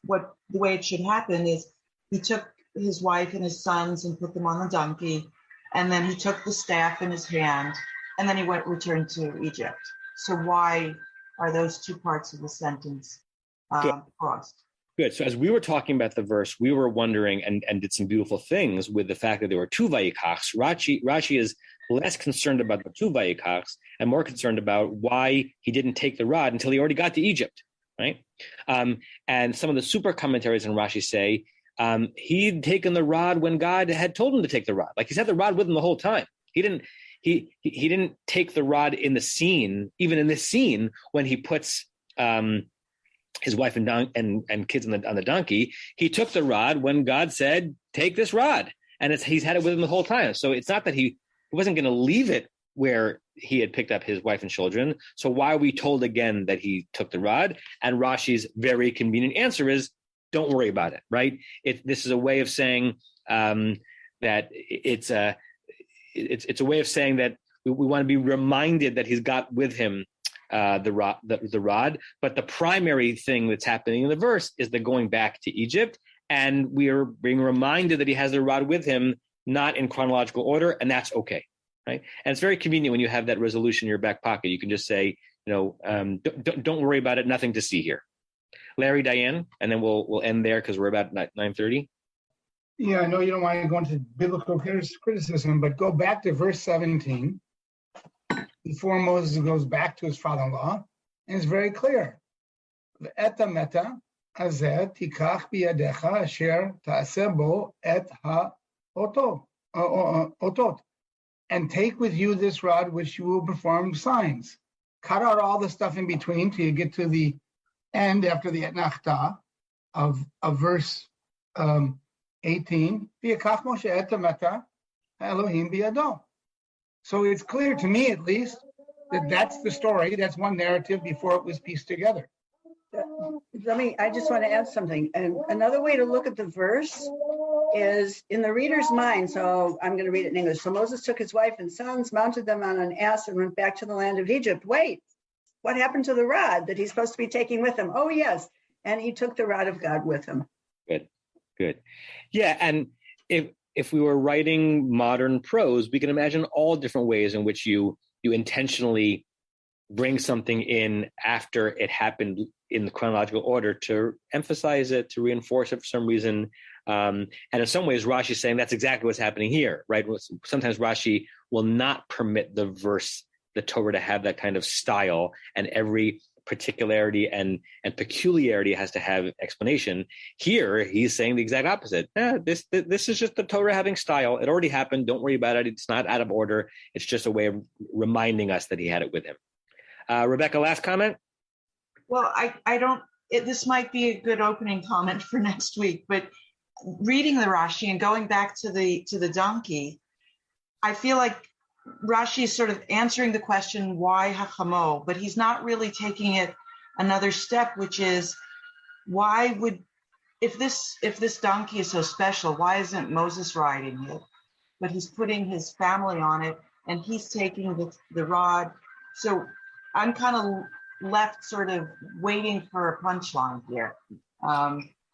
the way it should happen is, he took his wife and his sons and put them on the donkey, and then he took the staff in his hand, and then he returned to Egypt. So why are those two parts of the sentence crossed? Good. So as we were talking about the verse, we were wondering and did some beautiful things with the fact that there were two vayikachs. Rashi is less concerned about the two vayikachs and more concerned about why he didn't take the rod until he already got to Egypt, right? And some of the super commentaries in Rashi say he'd taken the rod when God had told him to take the rod. Like, he's had the rod with him the whole time. He didn't take the rod in the scene, even in this scene when he puts his wife and kids on the donkey. He took the rod when God said, take this rod. And he's had it with him the whole time. So it's not that he wasn't going to leave it where he had picked up his wife and children. So why are we told again that he took the rod? And Rashi's very convenient answer is, don't worry about it, right? This is a way of saying that it's a way of saying that we want to be reminded that he's got with him the rod, but the primary thing that's happening in the verse is the going back to Egypt, and we are being reminded that he has the rod with him, not in chronological order, and that's okay, right? And it's very convenient when you have that resolution in your back pocket. You can just say, don't worry about it, nothing to see here. Larry, Diane, and then we'll end there because we're about 9:30. Yeah, I know you don't want to go into biblical criticism, but go back to verse 17. Before Moses goes back to his father-in-law, and it's very clear. Et hameta hazeh tikach biyadecha asher ta'aseh bo et ha'otot, and take with you this rod which you will perform signs. Cut out all the stuff in between till you get to the end after the etnachta of verse 18. V'yakach Moshe et hameta Elohim biyado. So it's clear to me, at least, that that's the story. That's one narrative before it was pieced together. I just want to add something. And another way to look at the verse is in the reader's mind. So I'm going to read it in English. So Moses took his wife and sons, mounted them on an ass, and went back to the land of Egypt. Wait, what happened to the rod that he's supposed to be taking with him? Oh, yes. And he took the rod of God with him. Good. Yeah, and if we were writing modern prose, we can imagine all different ways in which you intentionally bring something in after it happened in the chronological order to emphasize it, to reinforce it for some reason. And in some ways, Rashi is saying that's exactly what's happening here, right? Sometimes Rashi will not permit the Torah to have that kind of style, and every particularity and peculiarity has to have explanation. Here, he's saying the exact opposite. This is just the Torah having style. It already happened. Don't worry about it. It's not out of order. It's just a way of reminding us that he had it with him. Rebecca, last comment? Well, I don't, this might be a good opening comment for next week, but reading the Rashi and going back to the donkey, I feel like Rashi is sort of answering the question, why Hachamo? But he's not really taking it another step, which is, why would, if this donkey is so special, why isn't Moses riding it? But he's putting his family on it, and he's taking the rod. So I'm kind of left sort of waiting for a punchline here,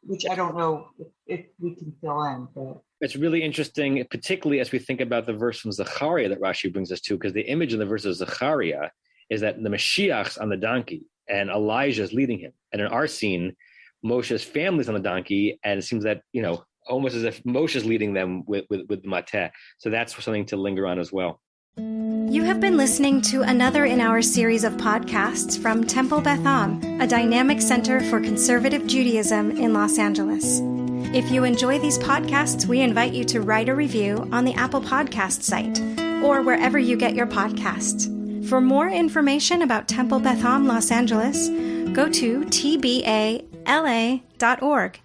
which I don't know if we can fill in. But it's really interesting, particularly as we think about the verse from Zechariah that Rashi brings us to, because the image in the verse of Zechariah is that the Mashiach's on the donkey and Elijah's leading him. And in our scene, Moshe's family's on the donkey, and it seems that, almost as if Moshe's leading them with the mateh. So that's something to linger on as well. You have been listening to another in our series of podcasts from Temple Beth Am, a dynamic center for conservative Judaism in Los Angeles. If you enjoy these podcasts, we invite you to write a review on the Apple Podcast site or wherever you get your podcasts. For more information about Temple Beth Am Los Angeles, go to tbala.org.